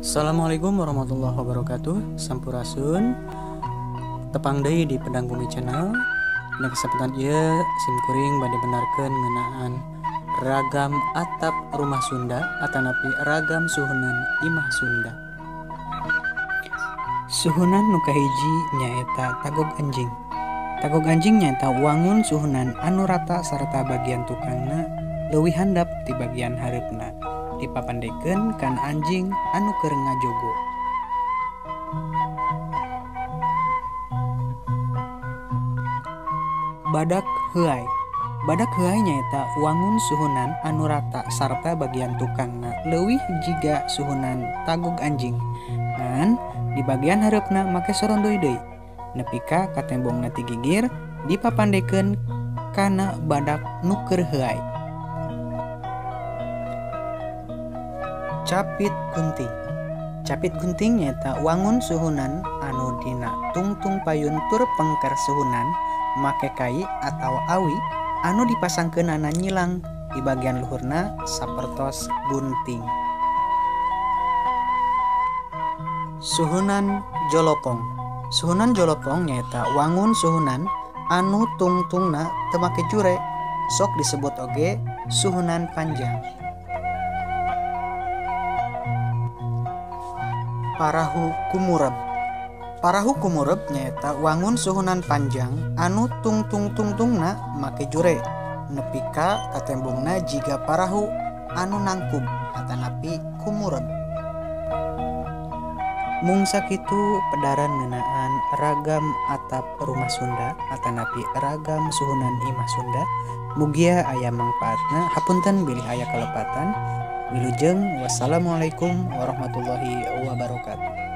Assalamualaikum warahmatullahi wabarakatuh. Sampurasun. Tepang deui di Pedang Bumi Channel. Dina kesempatan ieu simkuring bade benarkeun ngeunaan ragam atap rumah Sunda atanapi ragam suhunan imah Sunda. Suhunan nu kahiji nyaeta tagog anjing. Tagog anjing nyaeta wangun suhunan anu rata sarta bagian tukangna leuwih handap di bagian hareupna. Dipapandekeun kan anjing anu keur ngajogo. Badak heuai. Badak heuai nyaeta wangun suhunan anu rata sarta bagian tukangna leuwih jiga suhunan tagog anjing. Ngan di bagian hareupna make sorondoi deui. Nepi ka katembongna ti gigir dipapandekeun kana badak nu keur heuai. Capit gunting. Capit gunting nyaeta wangun suhunan anu dina tungtung payun tur pengker suhunan make kai atau awi anu dipasangkeunana nyilang di bagian luhurna sapertos gunting. Suhunan jolopong. Suhunan jolopong nyaeta wangun suhunan anu tungtungna teu make jure, sok disebut oge suhunan panjang. Parahu kumureb. Parahu kumureb nyaeta wangun suhunan panjang anu tungtungna make jure nepi ka katembongna jiga parahu anu nangkub atanapi kumureb. Mung sakitu pedaran ngeunaan ragam atap rumah Sunda atanapi ragam suhunan imah Sunda. Mugia aya mangpaatna, hapunten bilih aya kalepatan. Wilujeng, wassalamualaikum warahmatullahi wabarakatuh.